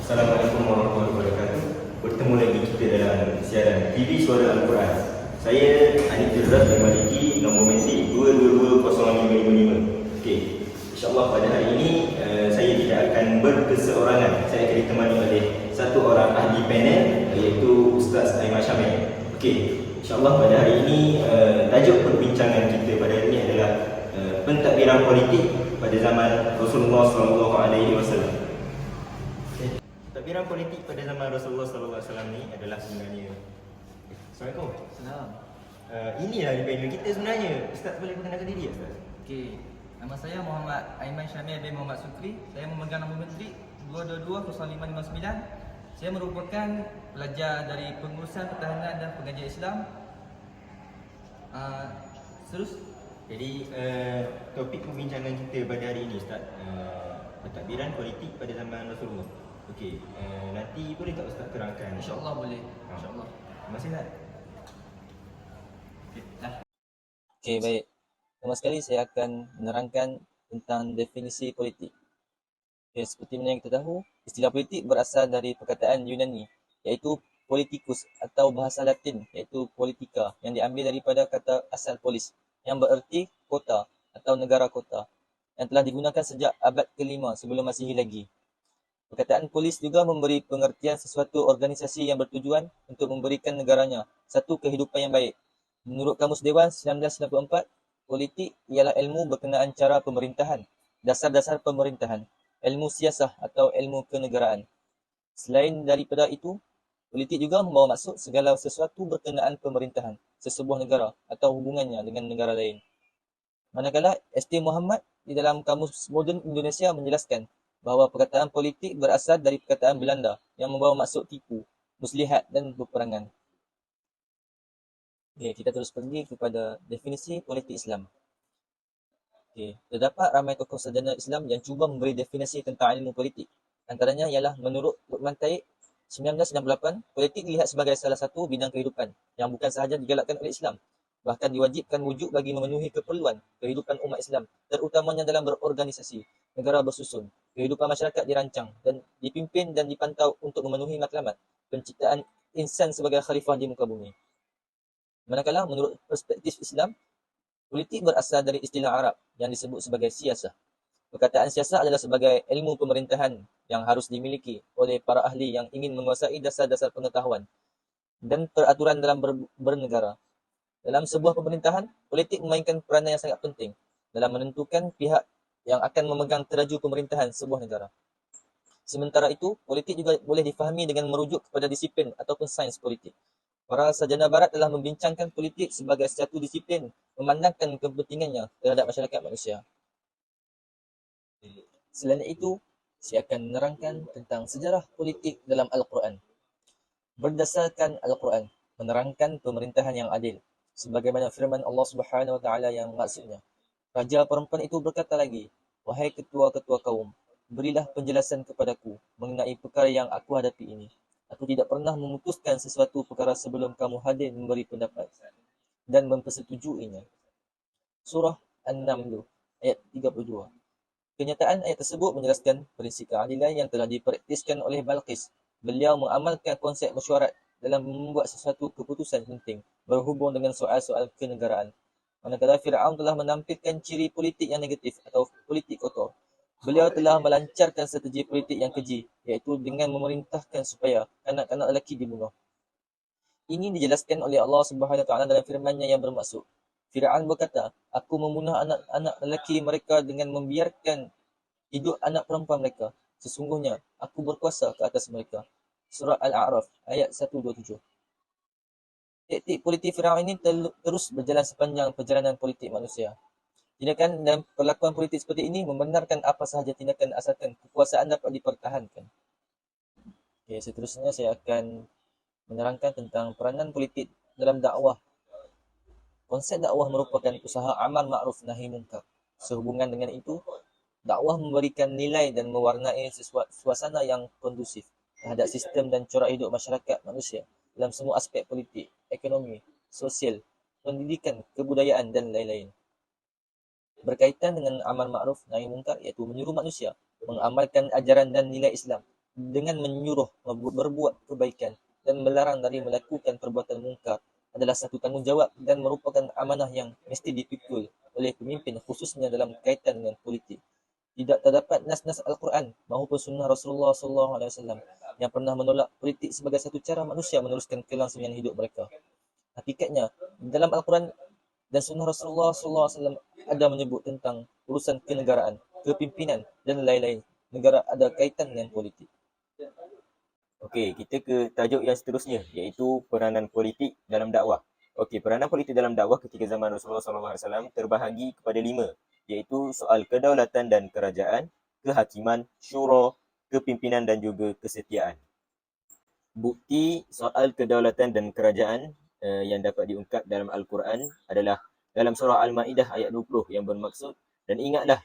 Assalamualaikum warahmatullahi wabarakatuh. Bertemu lagi kita dalam siaran TV Suara Al-Quran. Saya Anif Firdaus memiliki nombor metik 2220555. Okey. InsyaAllah pada hari ini saya tidak akan berkeseorangan. Saya akan ditemani oleh satu orang ahli panel, iaitu Ustaz Aiman Syamil. Okey. InsyaAllah pada hari ini tajuk perbincangan kita pada hari ini adalah pentadbiran politik pada zaman Rasulullah SAW. Tadbiran politik pada zaman Rasulullah SAW ni adalah sebenarnya. Assalamualaikum. Salam. Inilah di panel kita sebenarnya. Ustaz boleh perkenalkan diri ya, Ustaz? Okey. Nama saya Muhammad Aiman Syamil bin Muhammad Sukri. Saya memegang nombor menteri 2220559. Saya merupakan pelajar dari Pengurusan Pertahanan dan Pengajian Islam. Terus Jadi topik perbincangan kita pada hari ini, Ustaz, pentadbiran politik pada zaman Rasulullah. Okey, nanti boleh tak Ustaz terangkan? insya-Allah boleh. Insya-Allah. Terima kasih, Ustaz. Okey. Dah. Okey, baik. Pertama sekali saya akan menerangkan tentang definisi politik. Okay, seperti mana yang kita tahu, istilah politik berasal dari perkataan Yunani, iaitu politikus atau bahasa Latin, iaitu politika, yang diambil daripada kata asal polis, yang bererti kota atau negara kota, yang telah digunakan sejak abad ke-5 sebelum Masihi lagi. Perkataan polis juga memberi pengertian sesuatu organisasi yang bertujuan untuk memberikan negaranya satu kehidupan yang baik. Menurut Kamus Dewan 1994, politik ialah ilmu berkenaan cara pemerintahan, dasar-dasar pemerintahan, ilmu siasah atau ilmu kenegaraan. Selain daripada itu, politik juga membawa maksud segala sesuatu berkenaan pemerintahan sesebuah negara atau hubungannya dengan negara lain. Manakala ST Muhammad di dalam Kamus Moden Indonesia menjelaskan bahawa perkataan politik berasal dari perkataan Belanda yang membawa maksud tipu, muslihat dan peperangan. Okay, kita terus pergi kepada definisi politik Islam. Okay, terdapat ramai tokoh sarjana Islam yang cuba memberi definisi tentang ilmu politik. Antaranya ialah menurut Luqman Taib 1998, politik dilihat sebagai salah satu bidang kehidupan yang bukan sahaja digalakkan oleh Islam, bahkan diwajibkan wujud bagi memenuhi keperluan kehidupan umat Islam, terutamanya dalam berorganisasi, negara bersusun, kehidupan masyarakat dirancang dan dipimpin dan dipantau untuk memenuhi matlamat penciptaan insan sebagai khalifah di muka bumi. Manakala menurut perspektif Islam, politik berasal dari istilah Arab yang disebut sebagai siasah. Perkataan siasah adalah sebagai ilmu pemerintahan yang harus dimiliki oleh para ahli yang ingin menguasai dasar-dasar pengetahuan dan peraturan dalam bernegara. Dalam sebuah pemerintahan, politik memainkan peranan yang sangat penting dalam menentukan pihak yang akan memegang teraju pemerintahan sebuah negara. Sementara itu, politik juga boleh difahami dengan merujuk kepada disiplin ataupun sains politik. Para sarjana barat telah membincangkan politik sebagai satu disiplin memandangkan kepentingannya terhadap masyarakat manusia. Selain itu, saya akan menerangkan tentang sejarah politik dalam Al-Quran. Berdasarkan Al-Quran, menerangkan pemerintahan yang adil, sebagaimana firman Allah Subhanahu Wa Taala yang maksudnya, raja perempuan itu berkata lagi, wahai ketua-ketua kaum, berilah penjelasan kepadaku mengenai perkara yang aku hadapi ini. Aku tidak pernah memutuskan sesuatu perkara sebelum kamu hadir memberi pendapat dan mempersetujuinya. Surah An-Naml ayat 32. Kenyataan ayat tersebut menjelaskan prinsip keadilan yang telah dipraktiskan oleh Balqis. Beliau mengamalkan konsep mesyuarat dalam membuat sesuatu keputusan penting berhubung dengan soal-soal kenegaraan. Manakala Fir'aun telah menampilkan ciri politik yang negatif atau politik kotor, beliau telah melancarkan strategi politik yang keji, iaitu dengan memerintahkan supaya anak-anak lelaki dibunuh. Ini dijelaskan oleh Allah Subhanahu Wa Taala dalam firman-Nya yang bermaksud, Fir'aun berkata, aku membunuh anak-anak lelaki mereka dengan membiarkan hidup anak perempuan mereka. Sesungguhnya aku berkuasa ke atas mereka. Surah Al-A'raf ayat 127. Taktik politik Fir'aun ini terus berjalan sepanjang perjalanan politik manusia. Tindakan dan perlakuan politik seperti ini membenarkan apa sahaja tindakan asalkan kekuasaan dapat dipertahankan. Okay, seterusnya saya akan menerangkan tentang peranan politik dalam dakwah. Konsep dakwah merupakan usaha amar ma'ruf nahi munkar. Sehubungan dengan itu, dakwah memberikan nilai dan mewarnai suasana yang kondusif terhadap sistem dan corak hidup masyarakat manusia dalam semua aspek politik, ekonomi, sosial, pendidikan, kebudayaan dan lain-lain. Berkaitan dengan amar ma'ruf nahi munkar, iaitu menyuruh manusia mengamalkan ajaran dan nilai Islam dengan menyuruh berbuat kebaikan dan melarang dari melakukan perbuatan mungkar adalah satu tanggungjawab dan merupakan amanah yang mesti dipikul oleh pemimpin khususnya dalam kaitan dengan politik. Tidak terdapat nas-nas Al-Quran maupun sunnah Rasulullah SAW yang pernah menolak politik sebagai satu cara manusia meneruskan kelangsungan hidup mereka. Hakikatnya, dalam Al-Quran dan sunnah Rasulullah SAW ada menyebut tentang urusan kenegaraan, kepimpinan dan lain-lain. Negara ada kaitan dengan politik. Okey, kita ke tajuk yang seterusnya, iaitu peranan politik dalam dakwah. Okey, peranan politik dalam dakwah ketika zaman Rasulullah SAW terbahagi kepada 5, iaitu soal kedaulatan dan kerajaan, kehakiman, syura, kepimpinan dan juga kesetiaan. Bukti soal kedaulatan dan kerajaan yang dapat diungkap dalam Al-Quran adalah dalam surah Al-Ma'idah ayat 20 yang bermaksud, dan ingatlah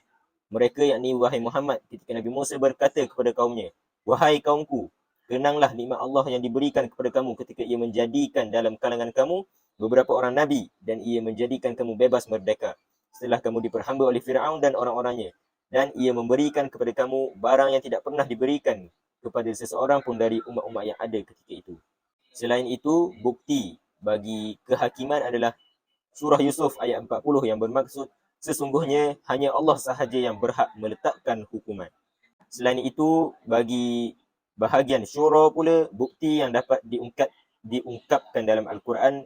mereka, yakni wahai Muhammad, ketika Nabi Musa berkata kepada kaumnya, wahai kaumku, kenanglah nikmat Allah yang diberikan kepada kamu ketika ia menjadikan dalam kalangan kamu beberapa orang nabi dan ia menjadikan kamu bebas merdeka setelah kamu diperhamba oleh Fir'aun dan orang-orangnya, dan ia memberikan kepada kamu barang yang tidak pernah diberikan kepada seseorang pun dari umat-umat yang ada ketika itu. Selain itu, bukti bagi kehakiman adalah surah Yusuf ayat 40 yang bermaksud, sesungguhnya hanya Allah sahaja yang berhak meletakkan hukuman. Selain itu, bagi bahagian syura pula, bukti yang dapat diungkapkan dalam Al-Quran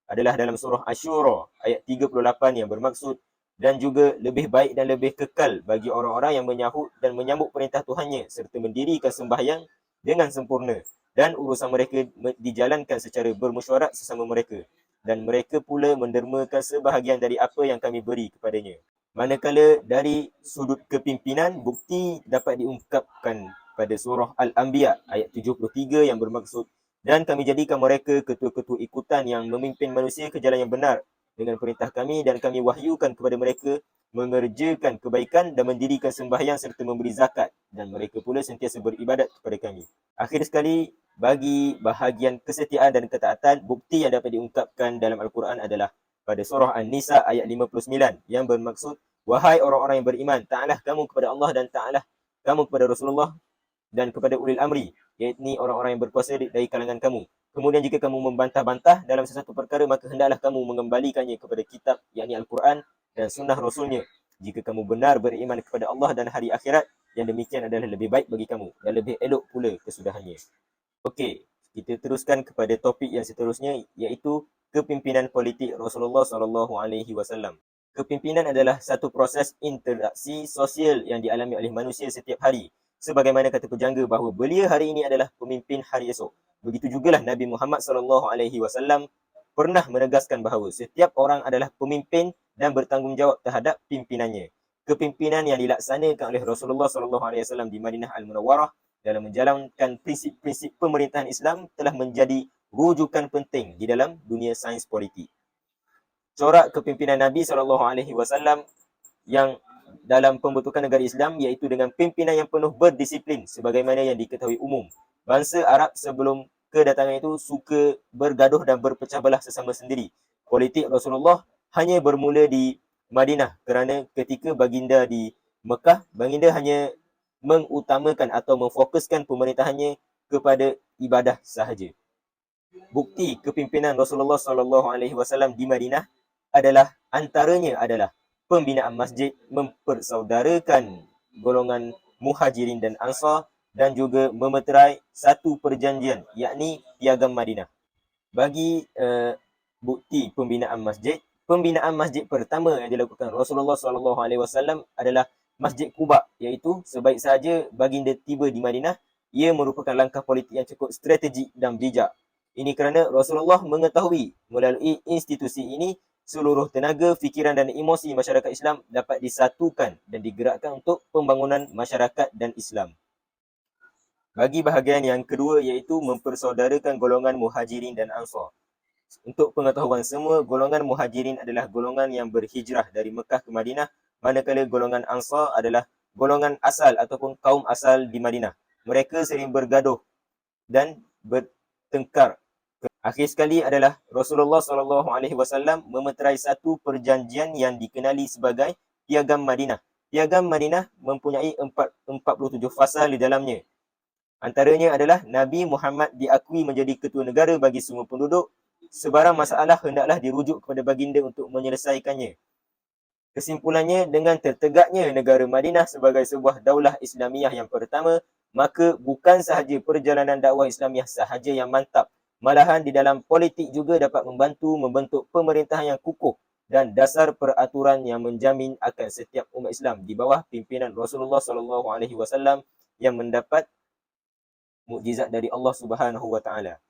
adalah dalam surah Asy-Syura ayat 38 yang bermaksud, dan juga lebih baik dan lebih kekal bagi orang-orang yang menyahut dan menyambut perintah Tuhannya serta mendirikan sembahyang dengan sempurna dan urusan mereka dijalankan secara bermesyuarat sesama mereka, dan mereka pula mendermakan sebahagian dari apa yang kami beri kepadanya. Manakala dari sudut kepimpinan, bukti dapat diungkapkan pada surah Al-Anbiya ayat 73 yang bermaksud, dan kami jadikan mereka ketua-ketua ikutan yang memimpin manusia ke jalan yang benar dengan perintah kami, dan kami wahyukan kepada mereka mengerjakan kebaikan dan mendirikan sembahyang serta memberi zakat, dan mereka pula sentiasa beribadat kepada kami. Akhir sekali, bagi bahagian kesetiaan dan ketaatan, bukti yang dapat diungkapkan dalam Al-Quran adalah pada surah An-Nisa ayat 59 yang bermaksud, wahai orang-orang yang beriman, ta'alah kamu kepada Allah dan ta'alah kamu kepada Rasulullah dan kepada ulil amri, yakni orang-orang yang berkuasa dari kalangan kamu. Kemudian jika kamu membantah-bantah dalam sesuatu perkara, maka hendaklah kamu mengembalikannya kepada kitab, yakni Al-Quran dan sunnah Rasulnya. Jika kamu benar beriman kepada Allah dan hari akhirat, yang demikian adalah lebih baik bagi kamu dan lebih elok pula kesudahannya. Okey, kita teruskan kepada topik yang seterusnya, iaitu kepimpinan politik Rasulullah SAW. Kepimpinan adalah satu proses interaksi sosial yang dialami oleh manusia setiap hari. Sebagaimana kata pejangga bahawa belia hari ini adalah pemimpin hari esok. Begitu jugalah Nabi Muhammad SAW pernah menegaskan bahawa setiap orang adalah pemimpin dan bertanggungjawab terhadap pimpinannya. Kepimpinan yang dilaksanakan oleh Rasulullah SAW di Madinah Al-Munawwarah dalam menjalankan prinsip-prinsip pemerintahan Islam telah menjadi rujukan penting di dalam dunia sains politik. Corak kepimpinan Nabi SAW yang dalam pembentukan negara Islam iaitu dengan pimpinan yang penuh berdisiplin sebagaimana yang diketahui umum. Bangsa Arab sebelum kedatangan itu suka bergaduh dan berpecah belah sesama sendiri. Politik Rasulullah hanya bermula di Madinah kerana ketika baginda di Mekah, baginda hanya mengutamakan atau memfokuskan pemerintahannya kepada ibadah sahaja. Bukti kepimpinan Rasulullah SAW di Madinah antaranya adalah pembinaan masjid, mempersaudarakan golongan muhajirin dan ansar, dan juga memeterai satu perjanjian, yakni Piagam Madinah. Bagi bukti pembinaan masjid pertama yang dilakukan Rasulullah SAW adalah Masjid Quba, iaitu sebaik sahaja baginda tiba di Madinah, ia merupakan langkah politik yang cukup strategik dan bijak. Ini kerana Rasulullah mengetahui melalui institusi ini seluruh tenaga, fikiran dan emosi masyarakat Islam dapat disatukan dan digerakkan untuk pembangunan masyarakat dan Islam. Bagi bahagian yang kedua iaitu mempersaudarakan golongan muhajirin dan ansar. Untuk pengetahuan semua, golongan muhajirin adalah golongan yang berhijrah dari Mekah ke Madinah, manakala golongan ansar adalah golongan asal ataupun kaum asal di Madinah. Mereka sering bergaduh dan bertengkar. Akhir sekali adalah Rasulullah SAW memeterai satu perjanjian yang dikenali sebagai Piagam Madinah. Piagam Madinah mempunyai 47 fasal di dalamnya. Antaranya adalah Nabi Muhammad diakui menjadi ketua negara bagi semua penduduk. Sebarang masalah hendaklah dirujuk kepada baginda untuk menyelesaikannya. Kesimpulannya, dengan tertegaknya negara Madinah sebagai sebuah daulah Islamiah yang pertama, maka bukan sahaja perjalanan dakwah Islamiah sahaja yang mantap, malahan di dalam politik juga dapat membantu membentuk pemerintahan yang kukuh dan dasar peraturan yang menjamin akan setiap umat Islam di bawah pimpinan Rasulullah SAW yang mendapat mukjizat dari Allah Subhanahu Wa Taala.